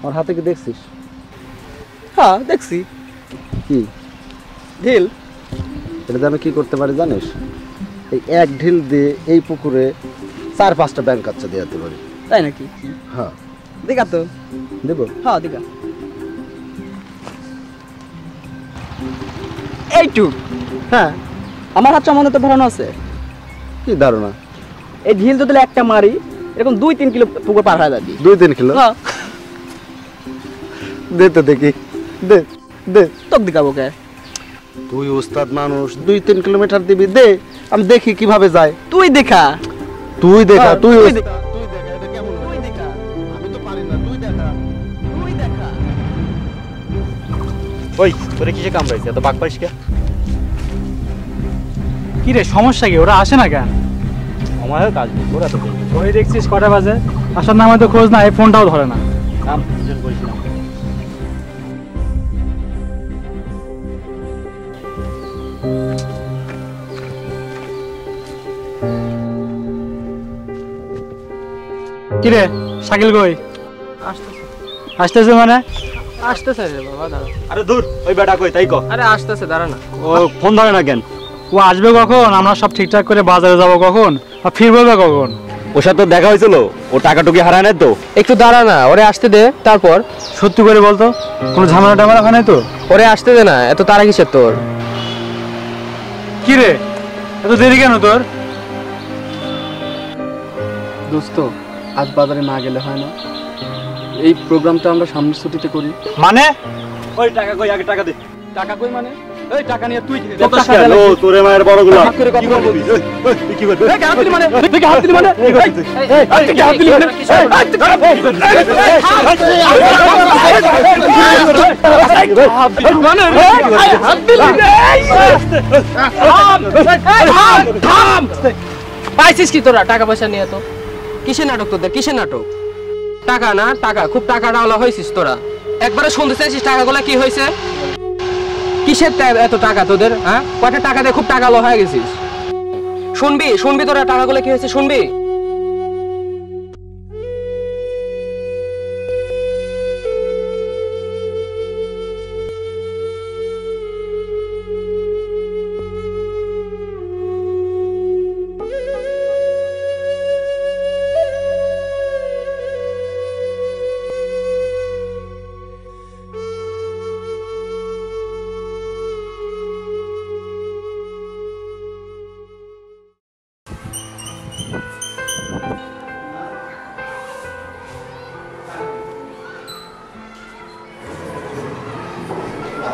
আমার হাতে কি দেখছিস? হ্যাঁ দেখছি। কি ঢিল? এটা দিয়ে আমি কি করতে পারি জানিস? এই এক ঢিল দিয়ে এই পুকুরে 4-5টা ব্যাংক কাচ্চা দিয়ে যেতে পারি। তাই নাকি? হ্যাঁ দেখা তো। দেব? হ্যাঁ দেখা। এইটুক? হ্যাঁ। আমার হাত সম্বন্ধে তো ধারণা আছে। কি ধারণা? এই ঢিল তো দিলে একটা মারি এরকম 2-3 কিলো পুকুর পার হয়ে যাবি। 2-3 কিলো? হ্যাঁ। দে তো দেখি, দে দে। তোক দেখাবো কে? তুই ওস্তাদ মানুষ, 2-3 কিলোমিটার দিবি, দে আমি দেখি কিভাবে যায়। তুই দেখা। তুই দেখা, তুই দেখা। তুই দেখা, এটা কেমন? তুই দেখা। আমি তো পারি না, তুই দেখা। তুই দেখা। ওই তোরে কিসে কামড়াইছে? এত বাঘ পাইস কে? কি রে সমস্যা কি? ওরা আসে না কেন? আমার কাজ নেই, তোরা তো করবি। ওই দেখছিস কটা বাজে, আসার নামে তো খোঁজ না, এই ফোনটাও ধরে না। কাম দুজন করেছিলাম। কি রে শাকিল কই? আসতেছে। আসতেছে মানে? আসতেছে রে বাবা, দাঁড়া। আরে দূর, ওই বেটা কই তাই ক। আরে আসতেছে, দাঁড়া না। ও ফোন ধরে না কেন? ও আসবে কখন? আমরা সব ঠিকঠাক করে বাজারে যাব কখন? আর ফিরবো কখন? ওর সাথে তো দেখা হয়েছিল, ও টাকা টুকি হারায় না তো? একটু দাঁড়া না, ওরে আসতে দে, তারপর। সত্যি করে বলতো, কোনো ঝামেলা টামেলা হয় নাই তো? ওরে আসতে দে না, এত তাড়া কিসের তোর? কি রে এত দেরি কেন তোর? দোস্ত, আজ বাজারে না গেলে হয় না। এই প্রোগ্রামটা আমরা সামনের ছুটিতে করি। মানে ওই টাকা কই, আগে টাকা দে। টাকা কই মানে? এই টাকা নিয়ে তুই কত কেন? ও তোরে মায়ের বড়গুলো হাত করে কথা বলবি। তুই কি করবি? এই হাত দিলি মানে? তুই কি হাত দিলি মানে? কি করছিস তুই? এই তুই কি হাত দিলি মানে? পাইছিস কি তোরা টাকা পয়সা নিয়ে? তো কিসের নাটক তোদের? কিসের নাটক? টাকা না টাকা, খুব টাকা ডাওলা হয়েছিস তোরা। একবারে শুনতে চাইছিস টাকাগুলা কি হয়েছে? কিসের এত টাকা তোদের? হ্যাঁ, কয়টা টাকা দিয়ে খুব টাকা হয়ে গেছিস। শুনবি শুনবি তোরা টাকাগুলো কি হয়েছে শুনবি?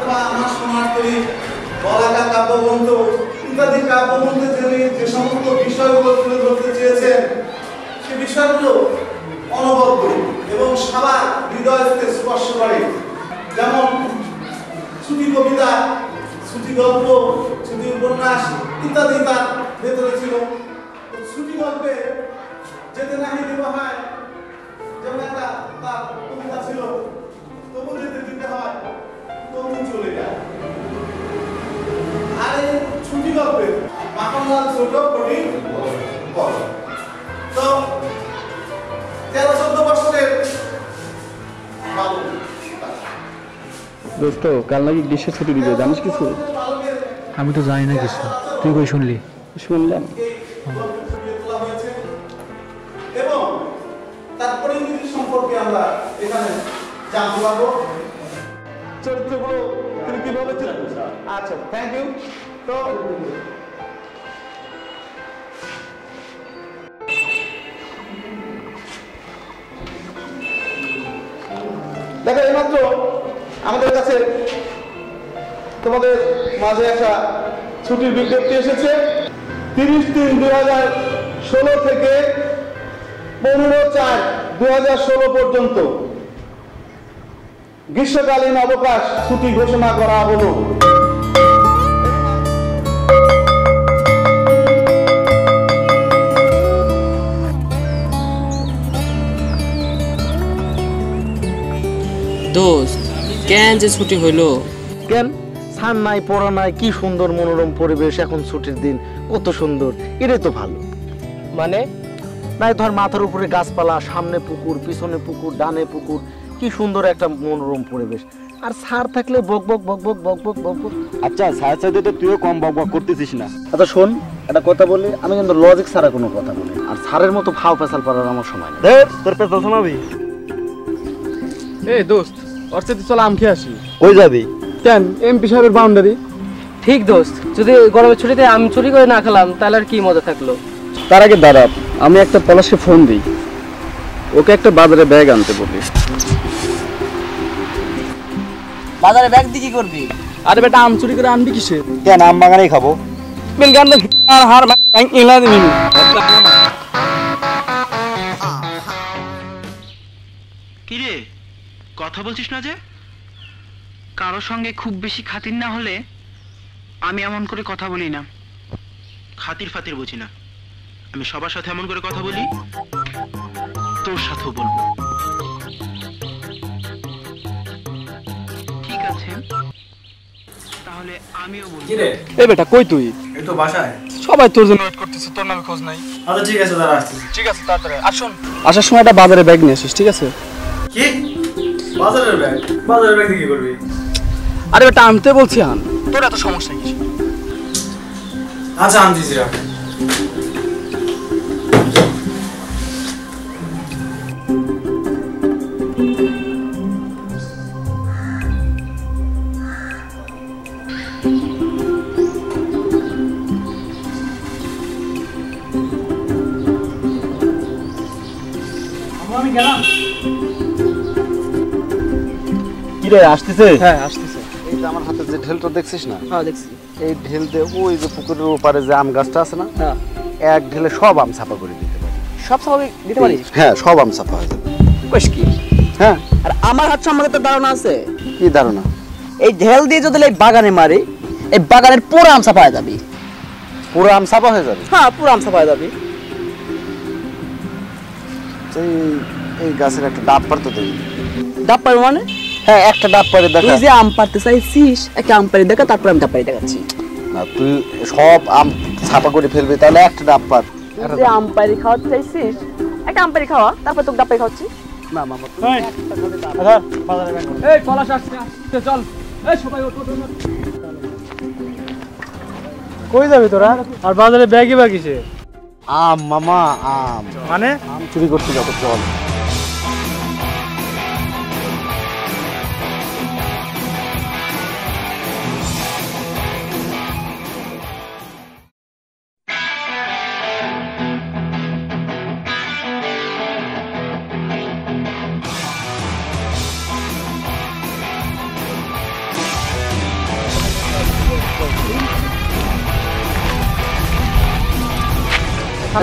আমার সমাজতরী বলাকা কাব্যগ্রন্থ ইত্যাদি কাব্যগ্রন্থে তিনি যে সমস্ত বিষয়গুলো তুলে ধরতে চেয়েছেন সে বিষয়গুলো অনবদ্য এবং সবার হৃদয়কে স্পর্শ করে। যেমন শ্রুতি কবিতা, শ্রুতি গল্প, শ্রুতি উপন্যাস ইত্যাদি তার ভেতরে ছিল। শ্রুতি গল্পে যেতে নাহি দিব হয়, যেমন একটা তার কবিতা ছিল, তবু যেতে দিতে হয় তবু চলে যায়। আর এই ছুটি গল্পে মাখনলাল ছোট কঠিন বড়। তো 13-14 বছরের বালক। দোস্ত, কাল নাকি গ্রীষ্মের ছুটি দিবে, জানিস কিছু? আমি তো জানি না কিছু, তুই কই শুনলি? শুনলাম। এবং তার পরিণতি সম্পর্কে আমরা এখানে জানতে পারবো। চরিত্রগুলো তিনি কিভাবে ছিলেন। আচ্ছা, থ্যাংক ইউ। তো দেখো, এইমাত্র আমাদের কাছে তোমাদের মাঝে একটা ছুটির বিজ্ঞপ্তি এসেছে। 30-3-2016 থেকে 15-4-2016 পর্যন্ত গ্রীষ্মকালীন অবকাশ ছুটি ঘোষণা করা হলো। দোস্ত, কেন যে ছুটি হইলো? কেন? ছান নাই, পড়া নাই, কি সুন্দর মনোরম পরিবেশ, এখন ছুটির দিন, কত সুন্দর, এটাই তো ভালো। মানে নাই ধর মাথার উপরে গাছপালা, সামনে পুকুর, পিছনে পুকুর, ডানে পুকুর, কি সুন্দর একটা মনোরম পরিবেশ। আর স্যার থাকলে বক বক বক বক বক বক বক বক। আচ্ছা স্যার চাইতে তো তুইও কম বক বক করতেছিস না। আচ্ছা শোন, একটা কথা বলি, আমি কিন্তু লজিক ছাড়া কোনো কথা বলি, আর স্যারের মতো ফাও পেশাল পারার আমার সময় নেই। তোর পেছাল শোনাবি? এই দোস্ত, ওর সাথে চল আম খেয়ে আসি। কই যাবি? কেন, এমপি সাহেবের বাউন্ডারি। ঠিক দোস্ত, যদি গরমের ছুটিতে আম চুরি করে না খেলাম তাহলে আর কি মজা থাকলো। তার আগে দাঁড়া, আমি একটা পলাশকে ফোন দিই, ওকে একটা বাজারে ব্যাগ আনতে বলি। বাজারে ব্যাগ দিয়ে কি করবি? আরে বেটা, আম চুরি করে আনবি কিসে? কেন আম বাগানেই খাবো। কিরে কথা বলছিস না যে? কারোর সঙ্গে খুব বেশি খাতির না হলে আমি এমন করে কথা বলি না, খাতির ফাতির বুঝি না। আমি সবার সাথে এমন করে কথা বলি, তোর সাথেও বলবো। ঠিক আছে, তাহলে আমিও বলবো। এই বেটা কই তুই? এই তো বাসায়। সবাই তোর জন্য ওয়েট করতেছে, তোর নামে খোঁজ নাই। আচ্ছা ঠিক আছে, দাঁড়া আসছি। ঠিক আছে, তাড়াতাড়ি আসুন। আসার সময় একটা বাজারে ব্যাগ নিয়ে আসিস, ঠিক আছে? কি বাজারের ব্যাগ? বাজারের ব্যাগ দিয়ে কি করবি? আরে বেটা, আনতে বলছি আন, তোর এত সমস্যা কি? আচ্ছা আনতেছি, রাখ। আমি গেলাম। কি রে আসতেছে? হ্যাঁ আসতেছে। এই যে আমার হাতে যে ঢেলটা দেখছিস না, হ্যাঁ দেখছি। এই ঢেল দিয়ে ওই যে পুকুরের ওপারে যে আম গাছটা আছে না, হ্যাঁ, এক ঢেলে সব আম ছাপা করে দিতে পারি। সব স্বাভাবিক দিতে পারিস? হ্যাঁ, সব আম ছাপা হয়ে যাবে। কইস কি? হ্যাঁ, আর আমার হাত সম্পর্কে তো ধারণা আছে। কি ধারণা? এই ঢেল দিয়ে যদি এই বাগানে মারি, এই বাগানের পুরো আম ছাপা হয়ে যাবে। পুরো আম ছাপা হয়ে যাবে? হ্যাঁ, পুরো আম ছাপা হয়ে যাবে। এই এই গাছের একটা ডাব পারতে দেই। ডাব পারবো মানে? হ্যাঁ, একটা ডাব পারে দেখা। তুই যে আম পারতে চাইছিস, একটা আম পারি দেখা, তারপর আমি ডাব পারি দেখাচ্ছি। না, তুই সব আম ছাপা করে ফেলবি, তাহলে একটা ডাব পার। তুই যে আম পারি খাওয়াতে চাইছিস, একটা আম পারি খাওয়া, তারপর তোকে ডাব পারি খাওয়াচ্ছি। না মামা, এই পলাশ আসছে, আসছে, চল। এই সবাই ওঠ, ওঠ, ওঠ। কই যাবি তোরা? আর বাজারে ব্যাগই বা কিসে? আম মামা, আম মানে আম চুরি করতে যাবো, চল।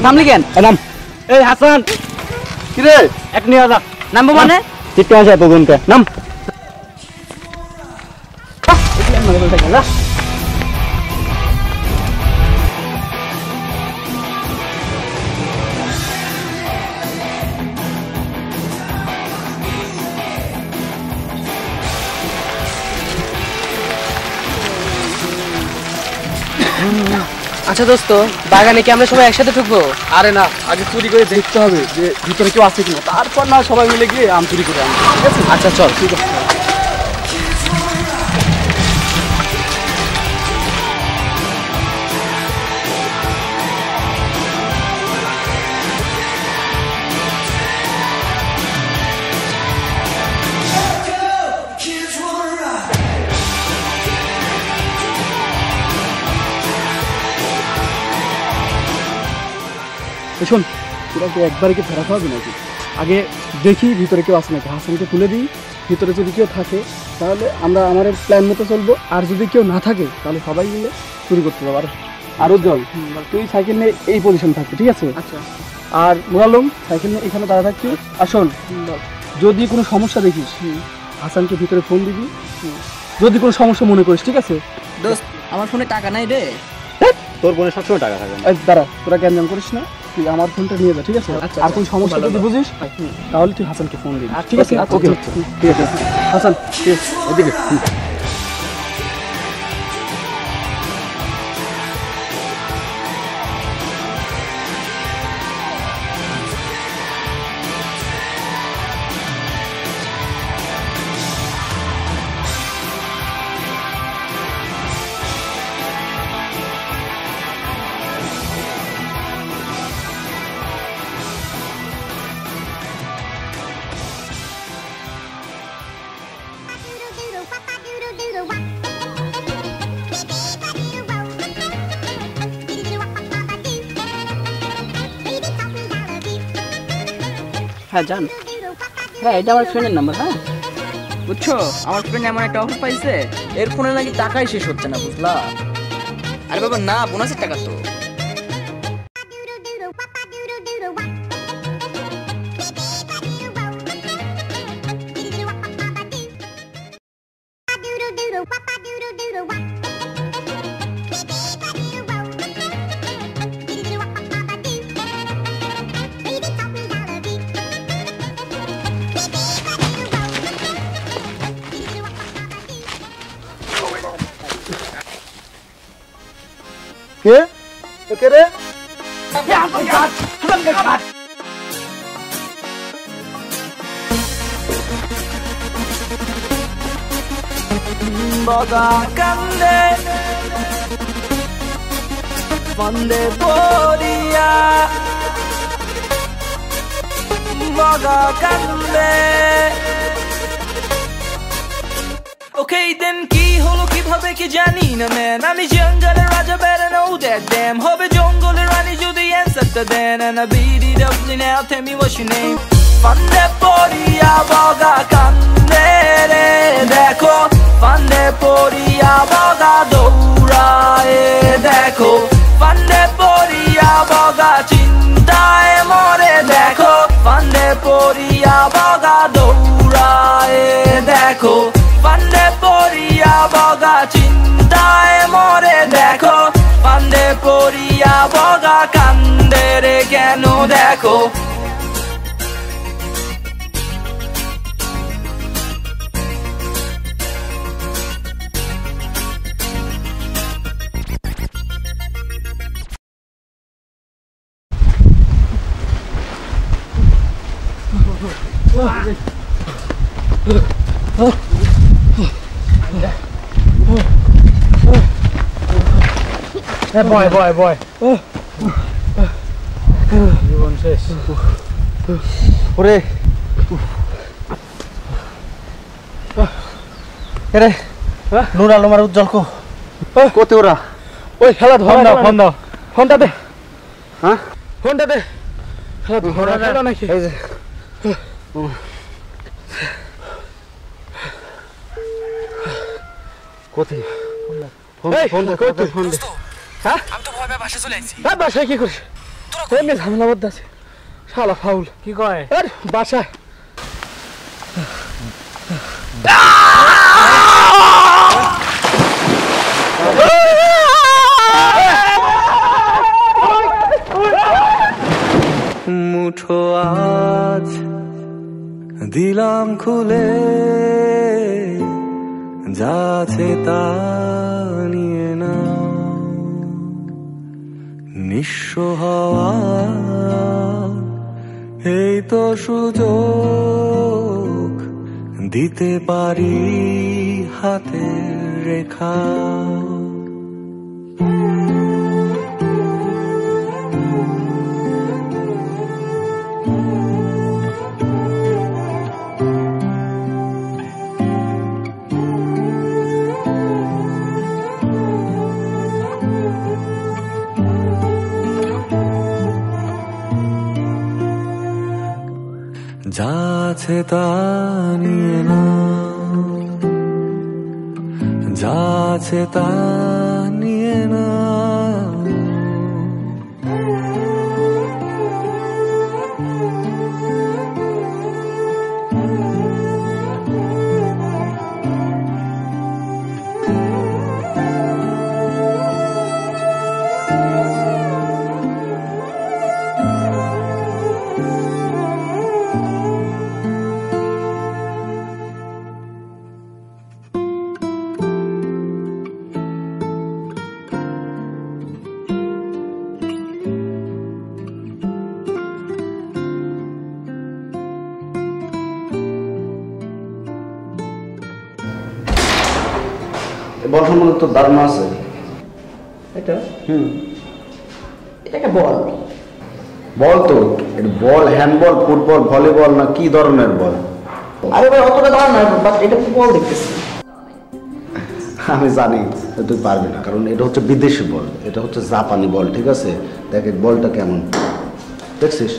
থামলি কেন? নাম। এই হাসান, কি রে? এক নিয়ে যা। নামবো মানে? ঠিক আছে তোকে নাম। আচ্ছা দোস্ত, বাগানে কি আমরা সবাই একসাথে ঢুকবো? আরে না, আগে চুরি করে দেখতে হবে যে ভিতরে কেউ আছে কিনা, তারপর না সবাই মিলে গিয়ে আম চুরি করে আনবো, ঠিক আছে? আচ্ছা চল। ঠিক আছে। শোন, তোরা কি একবারে কি ফেরা খাওয়াবি নাকি? আগে দেখি ভিতরে কেউ আছে নাকি, হাসানকে তুলে দিই। ভিতরে যদি কেউ থাকে তাহলে আমরা আমাদের প্ল্যান মতো চলবো, আর যদি কেউ না থাকে তাহলে সবাই মিলে চুরি করতে যাবো। আর উজ্জ্বল, তুই সাইকেল নিয়ে এই পজিশন থাকবি, ঠিক আছে? আচ্ছা। আর মুরালম, সাইকেল নিয়ে এখানে দাঁড়া থাকবি। আর শোন, যদি কোনো সমস্যা দেখিস হাসানকে ভিতরে ফোন দিবি, যদি কোনো সমস্যা মনে করিস, ঠিক আছে? দোস্ত, আমার ফোনে টাকা নাই রে। তোর বোনের সবসময় টাকা থাকে না। এই দাঁড়া, তোরা জ্ঞান করিস না, তুই আমার ফোনটা নিয়ে যা, ঠিক আছে? আর কোন সমস্যা যদি বুঝিস তাহলে তুই হাসানকে ফোন দিবি, ঠিক আছে? ওকে, ঠিক আছে হাসান, ঠিক আছে, ওদিকে। হ্যাঁ জান। হ্যাঁ এটা আমার ফ্রেন্ডের নাম্বার। হ্যাঁ বুঝছো, আমার ফ্রেন্ড এমন একটা অফার পাইছে, এর ফোনে নাকি টাকাই শেষ হচ্ছে না, বুঝলা? আরে বাবা না, বোনাসের টাকা তো। কে কে রে? বগা কান্দে বন্দে পড়িয়া, বগা কান্দে। ওকে দেন কি হলো কিভাবে কি জানি না ম্যান, আমি জঙ্গলের রাজা, better know that damn। হবে জঙ্গলের রানী যদি অ্যান্সারটা দেন, and I beat it up now, tell me what's your name। ফান্দে পড়িয়া বগা কান্দে রে দেখো, ফান্দে পড়িয়া বগা দৌড়ায় দেখো, ফান্দে পড়িয়া বগা চিন্তায় মরে দেখো, ফান্দে পড়িয়া বগা দৌড়ায় দেখো, ফান্দে পড়িয়া বগা চিন্তায় মরে দেখো, ফান্দে পড়িয়া বগা কান্দে রে কেন দেখো। বয় বয় বয়, জীবন শেষ। ওরে রে নূর আলম আর উজ্জ্বল কো কোতে ওরা? ওই খেলা ধর না, ফোন দাও, ফোনটা দে। হ্যাঁ ফোনটা দে। খেলা খেলা নাকি? এই যে কোথায় ফোন ফোন দে, কোথায় ফোন দে? হ্যাঁ আমি তো ভয় পেয়ে বাসা চলে আসছি। বাসায় কি করিস? এমনি ঝামেলা মধ্যে আছে, শালা ফাউল। কি কয়? আর বাসায় মুঠো আজ দিলাম খুলে, যাচ্ছে তা নিয়ে না, নিঃস্ব হওয়া এই তো সুযোগ, দিতে পারি হাতের রেখা। যাচ্ছে তা নিয়ে না, যাচ্ছে তা নিয়ে না, বল সম্বন্ধে তো ধারণা আছে? এটা এটাকে বল। বল তো, এটা বল হ্যান্ডবল, ফুটবল, ভলিবল না কি ধরনের বল? আরে ভাই অতটা ধারণা নাই, বাট এটা বল দেখতেছি। আমি জানি তুই পারবি না, কারণ এটা হচ্ছে বিদেশি বল, এটা হচ্ছে জাপানি বল। ঠিক আছে, দেখ বলটা কেমন দেখছিস,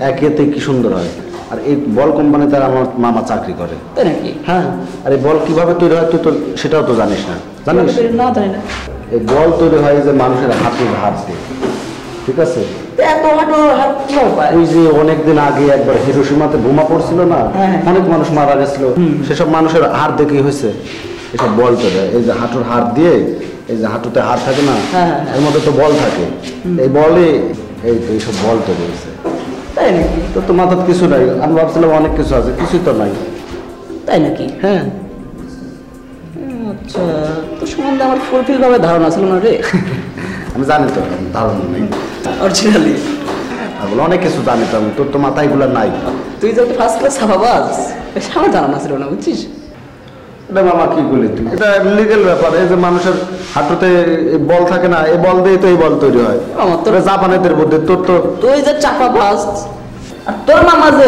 একেতে কি সুন্দর হয়। আর এই বল কোম্পানিতে আমার মামা চাকরি করে। তাই নাকি? হ্যাঁ, আর এই বল কিভাবে তৈরি হয় তুই তো সেটাও তো জানিস না। জানিস না, জানি না। এই বল তৈরি হয় যে মানুষের হাতের হাত দিয়ে, ঠিক আছে? এত হাট কিভাবে পায়? ওই যে অনেকদিন আগে একবার হিরোশিমাতে বোমা পড়ছিল না, অনেক মানুষ মারা গেছিল, সেসব মানুষের হাড় দেখে হয়েছে এসব বল তৈরি হয়। এই যে হাঁটুর হাড় দিয়ে, এই যে হাঁটুতে হাড় থাকে না, এর মধ্যে তো বল থাকে, এই বলে এইসব বল তৈরি হয়েছে। তাই নাকি? তোর তো মাথার কিছু নাই, আমি ভাবছিলাম অনেক কিছু আছে, কিছুই তো নাই। তাই নাকি? হ্যাঁ। আচ্ছা, তোর সম্বন্ধে আমার ফুলফিল ভাবে ধারণা ছিল না রে। আমি জানি তো, ধারণা নেই অরিজিনালি এগুলো অনেক কিছু জানি তো আমি, তোর তো মাথায় এগুলো নাই। তুই যে ফার্স্ট ক্লাস ছাপাবাজ, আমার ধারণা ছিল না, বুঝছিস? এটা মামা কি বলি তুই, এটা লিগেল ব্যাপার। এই যে মানুষের হাঁটুতে বল থাকে না, এই বল দিয়ে তো এই বল তৈরি হয়। তোর জাপানিদের বুদ্ধি, তোর তো তুই যে চাপাবাজ আর তোর মামা যে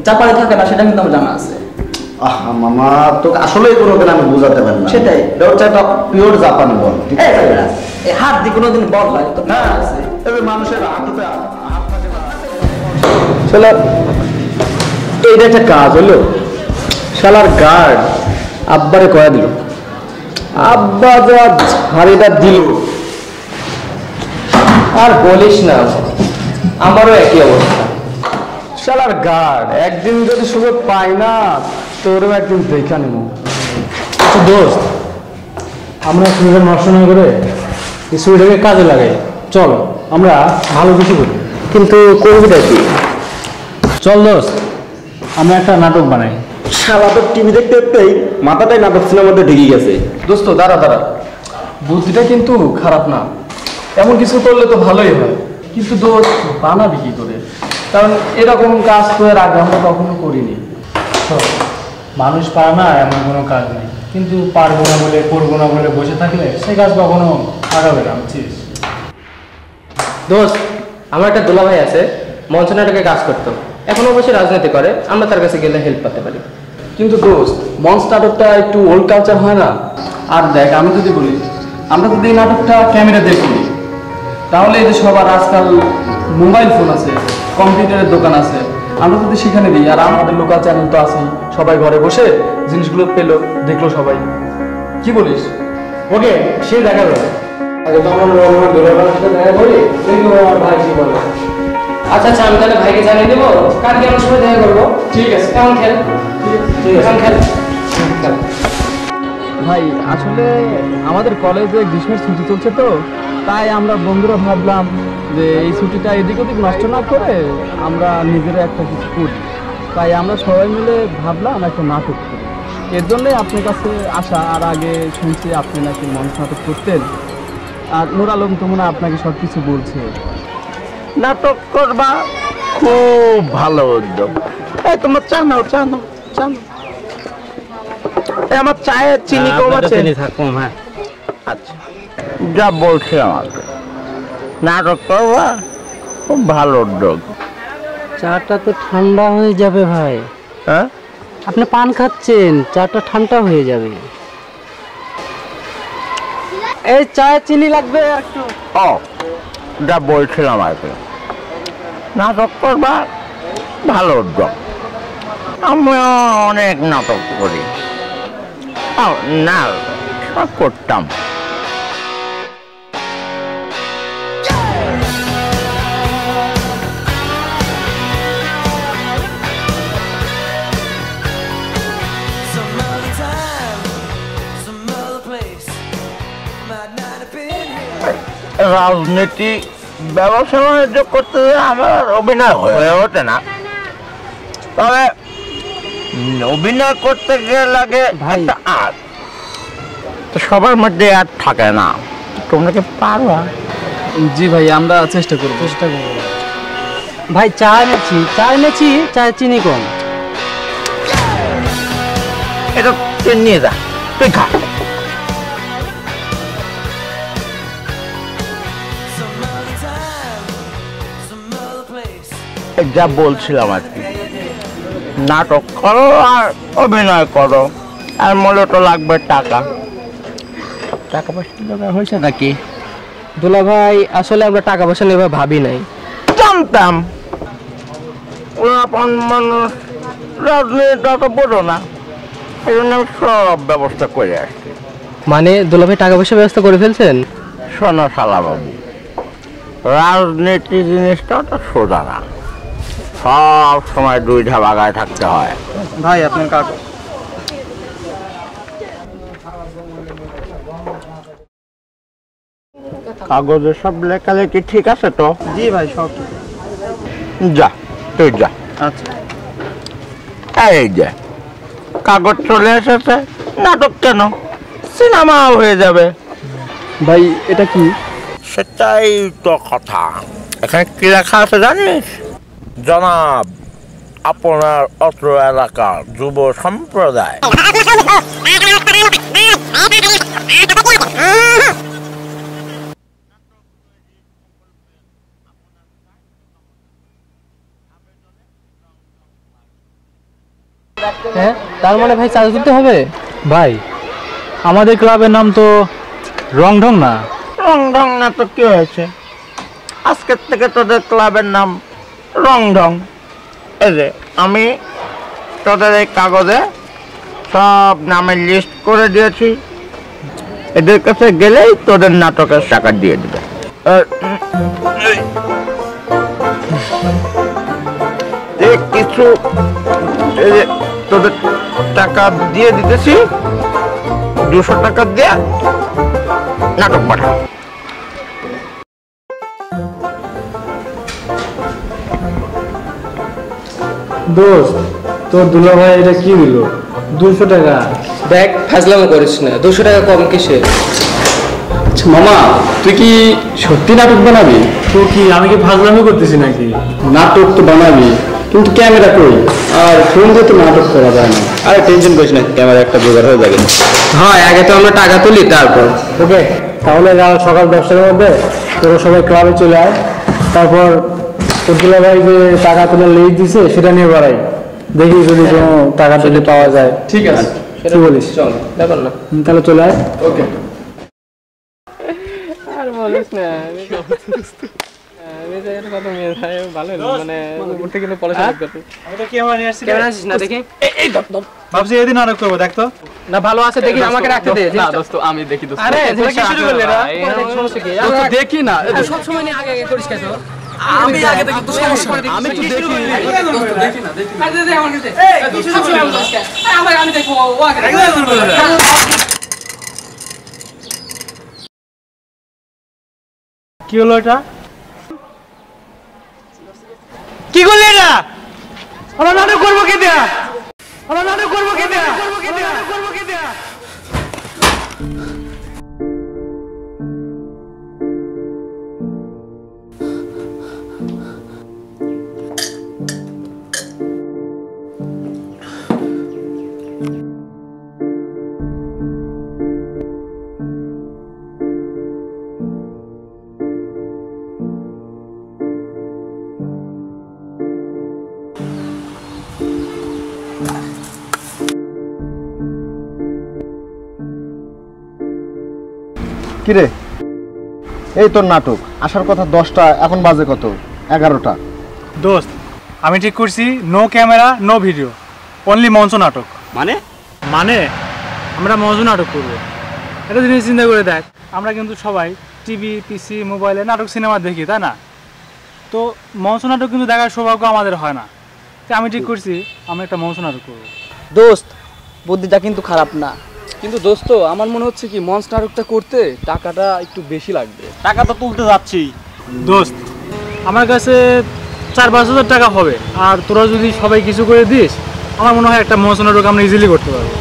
জাপানে থাকে না সেটা কিন্তু আমার জানা আছে। আহা মামা, তোকে আসলেই কোনোদিন আমি বোঝাতে পারি না। সেটাই, এটা হচ্ছে একটা পিওর জাপানি বল, ঠিক আছে? এই হাত দিয়ে কোনোদিন বল হয় তো না? তবে মানুষের হাঁটুতে হাত থাকে না। শালা এইটা একটা কাজ হলো, শালার গার্ড আব্বারে কয়া দিল, আব্বা যা ঝাড়িটা দিল। আর বলিস না, আমারও একই অবস্থা। শালার গার্ড একদিন যদি সুযোগ পাই না, তোরও একদিন দেখা নেব। আচ্ছা দোস্ত, আমরা সুযোগ নষ্ট না করে এই সুবিধাকে কাজে লাগাই। চল আমরা ভালো কিছু করি। কিন্তু করবিটা কি? চল দোস্ত, আমরা একটা নাটক বানাই। শালা তো টিভি দেখতে দেখতেই মাথাটাই নাটক সিনেমার মধ্যে ঢেকে গেছে। দোস্ত দাঁড়া দাঁড়া, বুদ্ধিটা কিন্তু খারাপ না, এমন কিছু করলে তো ভালোই হয়, কিন্তু দোস্ত বানাবি কি করে? কারণ এরকম কাজ তো এর আগে আমরা কখনো করিনি। মানুষ পারে না এমন কোনো কাজ নেই, কিন্তু পারবো না বলে করবো না বলে বসে থাকলে সেই কাজ কখনো আগাবে না, বুঝছিস? দোস্ত, আমার একটা দুলাভাই আছে, মঞ্চ নাটকে কাজ করতো, এখন অবশ্যই রাজনীতি করে, আমরা তার কাছে গেলে হেল্প পেতে পারি। কিন্তু দোস্ত মঞ্চ নাটকটা একটু ওল্ড কালচার হয় না? আর দেখ আমি যদি বলি, আমরা যদি এই নাটকটা ক্যামেরা দেখি, তাহলে এই যে সবার আজকাল মোবাইল ফোন আছে, কম্পিউটারের দোকান আছে, আমরা যদি সেখানে দিই, আর আমাদের লোকাল চ্যানেল তো আছেই, সবাই ঘরে বসে জিনিসগুলো পেলো, দেখলো সবাই। কি বলিস? ওকে, সে দেখা যাবে। আগে তো আমরা আমার দুলাভাইয়ের সাথে দেখা করি, দেখবো আমার ভাই কি বলে। আচ্ছা আচ্ছা, আমি তাহলে ভাইকে জানিয়ে দেবো, কালকে আমার সময় দেখা করবো। ঠিক আছে, কেমন খেল? কেমন খেল? ভাই আসলে আমাদের কলেজে গ্রীষ্মের ছুটি চলছে তো, তাই আমরা বন্ধুরা ভাবলাম যে এই ছুটিটা এদিক ওদিক নষ্ট না করে আমরা নিজেরা একটা কিছু করি, তাই আমরা সবাই মিলে ভাবলাম একটা নাটক করি। এর জন্যই আপনার কাছে আসা। আর আগে শুনছি আপনি নাকি মঞ্চ নাটক করতেন, আর নূর আলম তো মনে হয় আপনাকে সব কিছু বলছে। নাটক করবা, খুব ভালো উদ্যোগ। এই তোমার চা নাও, চা নাও, চা নাও। আমার চায়ের চিনি কম আছে। থাকুন। হ্যাঁ, আচ্ছা, যা বলছি আমাকে, নাটক করবা, খুব ভালো উদ্যোগ। চাটা তো ঠান্ডা হয়ে যাবে ভাই। হ্যাঁ, আপনি পান খাচ্ছেন, চাটা ঠান্ডা হয়ে যাবে। এই চায়ে চিনি লাগবে একটু। ও, যা বলছিলাম আর কি, নাটক করবা, ভালো উদ্যোগ। আমিও অনেক নাটক করি। না, সব করতাম। রাজনীতি ব্যবসা বাণিজ্য করতে আমার অভিনয় হয়ে ওঠে না, তবে অভিনয় করতে গেলে লাগে একটা আর্ট, তো সবার মধ্যে আর থাকে না। তোমরা কি পারবা? জি ভাই, আমরা চেষ্টা করব। ভাই চা এনেছি, চায়ে চিনি কম। এটা তুই নিয়ে যা, তুই খা। যা বলছিলাম আর কি, নাটক করো আর অভিনয় করো, আর মূলত লাগবে টাকা। টাকা পয়সা দরকার হয়েছে নাকি? দুলা ভাই, আসলে আমরা টাকা পয়সা নিয়ে ভাবি নাই। জানতাম পোলাপান মানুষ রাজনীতিটা তো বোঝো না, এই জন্য সব ব্যবস্থা করে আসছি। মানে দুলাভাই টাকা পয়সা ব্যবস্থা করে ফেলছেন? শোনো শালা বাবু, রাজনীতি জিনিসটা তো সোজা না, সব সময় দুইটা বাগায় থাকতে হয়। ভাই আপনার কাগজ। কাগজে সব লেখালেখি ঠিক আছে তো? জি ভাই সব। যা তুই যা। আচ্ছা এই যে কাগজ চলে এসেছে, নাটক কেন, সিনেমাও হয়ে যাবে। ভাই এটা কি? সেটাই তো কথা। এখানে কি লেখা আছে জানিস? জনাব, আপনার অত্র এলাকার যুব সম্প্রদায় হ্যাঁ, তার মানে ভাই চার্জ দিতে হবে? ভাই আমাদের ক্লাবের নাম তো রং ঢং না। রং ঢং না তো কি হয়েছে? আজকের থেকে তোদের ক্লাবের নাম রং ঢং। এই যে আমি তোদের এই কাগজে সব নামের লিস্ট করে দিয়েছি, এদের কাছে গেলেই তোদের নাটকের টাকা দিয়ে দেবে। কিছু এই যে তোদের টাকা দিয়ে দিতেছি, 200 টাকা দিয়ে নাটক পাঠা। দোস্ত তোর দুলা ভাই এটা কি দিল? 200 টাকা। দেখ ফাজলামো করিস না, 200 টাকা কম কিসে? আচ্ছা মামা, তুই কি সত্যি নাটক বানাবি? তো কি আমি কি ফাজলামি করতেছি নাকি? নাটক তো বানাবি, কিন্তু ক্যামেরা কই? আর ফোন দিয়ে তো নাটক করা যায় না। আরে টেনশন করিস না, ক্যামেরা একটা জোগাড় হয়ে যাবে। হয় আগে তো আমরা টাকা তুলি তারপর। ওকে, তাহলে সকাল 10টার মধ্যে তোরা সবাই ক্লাবে চলে আয়। তারপর তোর দুলা ভাই যে টাকা তোলা লিস্ট দিছে সেটা নিয়ে বাড়াই, দেখি যদি কোনো টাকা তুলে পাওয়া যায়। ঠিক আছে, কি বলিস? চল, ব্যাপার না। তাহলে চলে আয়। ওকে। আর বলিস না, আমি তো এর কথা নিয়ে ভালো মানে উঠতে গেলে পড়াশোনা করতে। আমি তো ক্যামেরা নিয়ে আসছি। ক্যামেরা আসিস না দেখি। এই দপ দপ। ভাবছি এদিন নাটক করবো, দেখ তো। না ভালো আছে দেখি, আমাকে রাখতে দে। না দোস্ত আমি দেখি দোস্ত। আরে তোরা কি শুরু করলি না? সমস্যা কি? দোস্ত দেখি না, সব সময় নিয়ে আগে করিস কেন? আমি আগে দেখি তো সমস্যা। আমি তো দেখি দোস্ত, দেখি না দেখি। আরে দে আমাকে দে। এই সব সময় আমি দোস্ত। আমি দেখবো ও আগে। কি হলো এটা? কি করলি এটা? আমরা নাটক করবো কে দেয়া? আমরা নাটক করবো কে দেয়া? কিরে, এই তোর নাটক আসার কথা 10টা, এখন বাজে কত? 11টা। দোস্ত আমি ঠিক করছি, no camera no video, only মঞ্চ নাটক। মানে মানে আমরা মঞ্চ নাটক করবো। একটা জিনিস চিন্তা করে দেখ, আমরা কিন্তু সবাই টিভি, পিসি, মোবাইলে নাটক সিনেমা দেখি, তাই না? তো মঞ্চ নাটক কিন্তু দেখার সৌভাগ্য আমাদের হয় না। তাই আমি ঠিক করছি আমরা একটা মঞ্চ নাটক করবো। দোস্ত বুদ্ধিটা কিন্তু খারাপ না, কিন্তু দোস্ত আমার মনে হচ্ছে কি মঞ্চ নাটকটা করতে টাকাটা একটু বেশি লাগবে। টাকা তো তুলতে যাচ্ছি দোস্ত, আমার কাছে 4-5 হাজার টাকা হবে, আর তোরা যদি সবাই কিছু করে দিস, আমার মনে হয় একটা মঞ্চ নাটক আমরা ইজিলি করতে পারবো।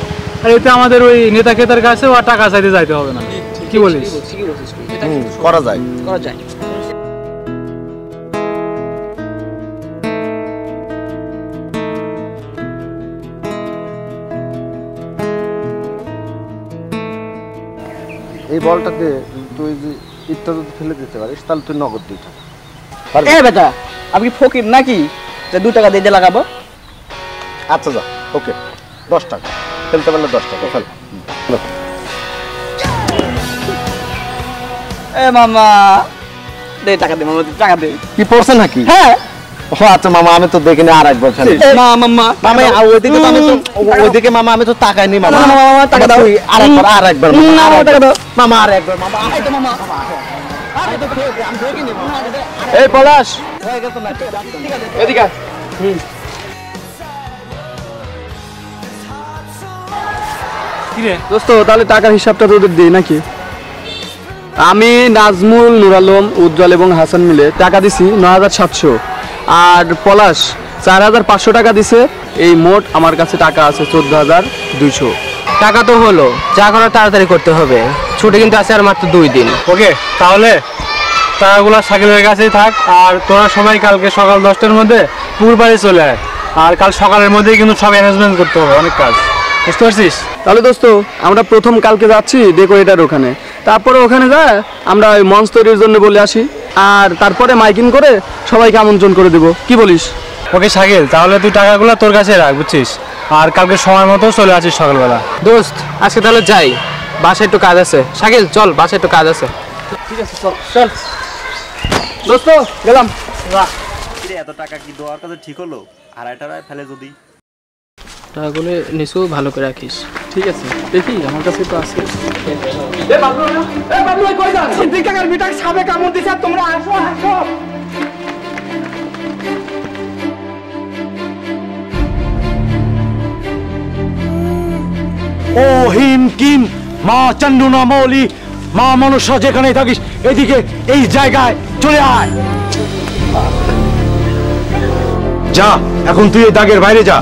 আর এতে আমাদের ওই নেতা খেতার কাছেও আর টাকা চাইতে যাইতে হবে না। কি বলিস? করা যায়, করা যায়। এই বলটাতে তুই যে ইটটা যদি ফেলে দিতে পারিস তাহলে তুই নগদ দিয়ে থাক। এ বেটা, আমি কি ফকির নাকি যে 2 টাকা দিয়ে লাগাবো? আচ্ছা যা, ওকে, 10 টাকা ফেলতে পারলে 10 টাকা ফেল। এ মামা দে টাকা দে, মামা টাকা দে। কি পড়ছে নাকি? হ্যাঁ ও আচ্ছা মামা, আমি তো দেখিনি আর একবার ফেলে। মামা ওইদিকে তো আমি তো ওইদিকে মামা আমি তো তাকাইনি মামা। টাকা দাও আরেকবার মামা, আরেকবার মামা। এই পলাশ, এদিকে কিরে দোস্ত, তাহলে টাকার হিসাবটা তোদের দিই নাকি? আমি নাজমুল, নুর আলম, উজ্জ্বল এবং হাসান মিলে টাকা দিছি ৯,৭০০, আর পলাশ ৪,৫০০ টাকা দিছে। এই মোট আমার কাছে টাকা আছে ১৪,২০০ টাকা। তো হলো, যা করার তাড়াতাড়ি করতে হবে, ছুটি কিন্তু আছে আর মাত্র 2 দিন। ওকে, তাহলে টাকাগুলো শাকিলের কাছেই থাক, আর তোরা সবাই কালকে সকাল 10টার মধ্যে পুকুর বাড়ি চলে আয়। আর কাল সকালের মধ্যেই কিন্তু সব অ্যারেঞ্জমেন্ট করতে হবে, অনেক কাজ, বুঝতে পারছিস? তাহলে দোস্ত, আমরা প্রথম কালকে যাচ্ছি ডেকোরেটার ওখানে, তারপরে ওখানে যা আমরা ওই মঞ্চ তৈরির জন্য বলে আসি, আর তারপরে মাইকিং করে সবাইকে আমন্ত্রণ করে দেবো। কি বলিস? ওকে শাকিল, তাহলে তুই টাকাগুলো তোর কাছে রাখ, বুঝছিস? আর কালকে সময় মতো চলে আসিস সকালবেলা। দোস্ত, আজকে তাহলে যাই, বাসায় একটু কাজ আছে। শাকিল চল, বাসায় একটু কাজ আছে। ঠিক আছে, চল চল দোস্ত, গেলাম। এত টাকা কি দেওয়ার কাছে ঠিক হলো? আড়াই ফেলে যদি টাকাগুলো নিচু ভালো করে রাখিস। ঠিক আছে, দেখি আমার কাছে তো আছে। ও হিম কিম মা চান্ডুনা মৌলি, মা মনুষ্য যেখানে থাকিস এদিকে এই জায়গায় চলে আয়। যা, এখন তুই এই দাগের বাইরে যা।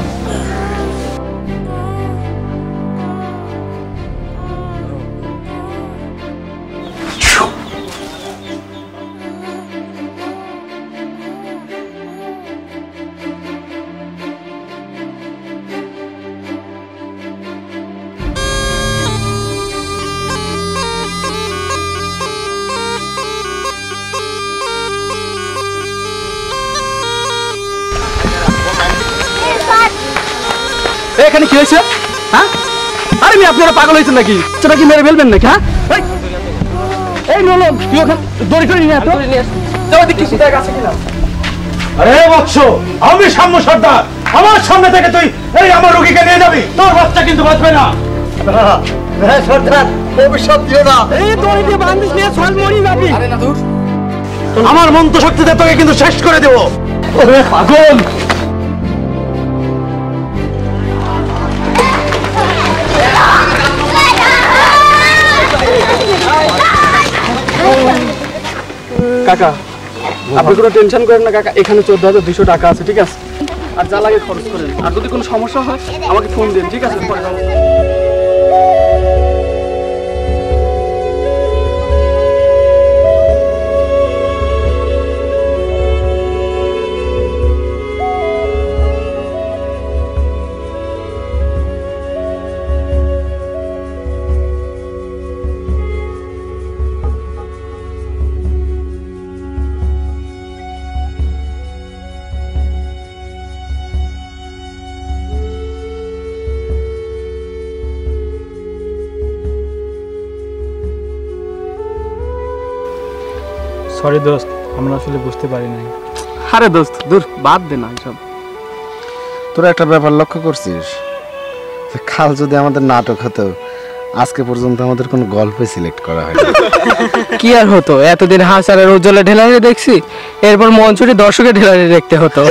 এখানে কি হয়েছে? হ্যাঁ, আরে আমি আপনারা পাগল হয়েছেন নাকি? সেটা কি মেরে ফেলবেন নাকি? হ্যাঁ, এই নলো, তুই ওখানে দড়ি করে নিয়ে আরে বৎস, আমি সাম্য সর্দার, আমার সামনে থেকে তুই এই আমার রোগীকে নিয়ে যাবি, তোর বাচ্চা কিন্তু বাঁচবে না। সর্দার, ভবিষ্যৎ দিও না। এই দড়ি দিয়ে বাঁধিস নিয়ে ছল মরি যাবি। আরে না দূর, আমার মন্ত্র শক্তিতে তোকে কিন্তু শেষ করে দেব। ওরে পাগল! কাকা, আপনি কোনো টেনশন করেন না কাকা, এখানে 14,200 টাকা আছে, ঠিক আছে? আর যা লাগে খরচ করেন, আর যদি কোনো সমস্যা হয় আমাকে ফোন দিন, ঠিক আছে? পরে যাবো। সরি দোস্ত, আমরা আসলে বুঝতে পারি নাই। আরে দোস্ত, দূর বাদ দে না এসব। তোরা একটা ব্যাপার লক্ষ্য করছিস, কাল যদি আমাদের নাটক হতো, আজকে পর্যন্ত আমাদের কোনো গল্পে সিলেক্ট করা হয় কি আর হতো, এতদিন হাসারের উজ্জ্বলে ঢেলারে দেখছি, এরপর মঞ্চুরি দর্শকের ঢেলারে দেখতে হতো।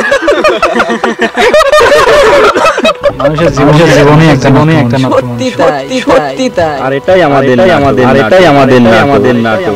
মানুষের জীবনে একটা সত্যি তাই, সত্যি তাই। আর এটাই আমাদের নাটক।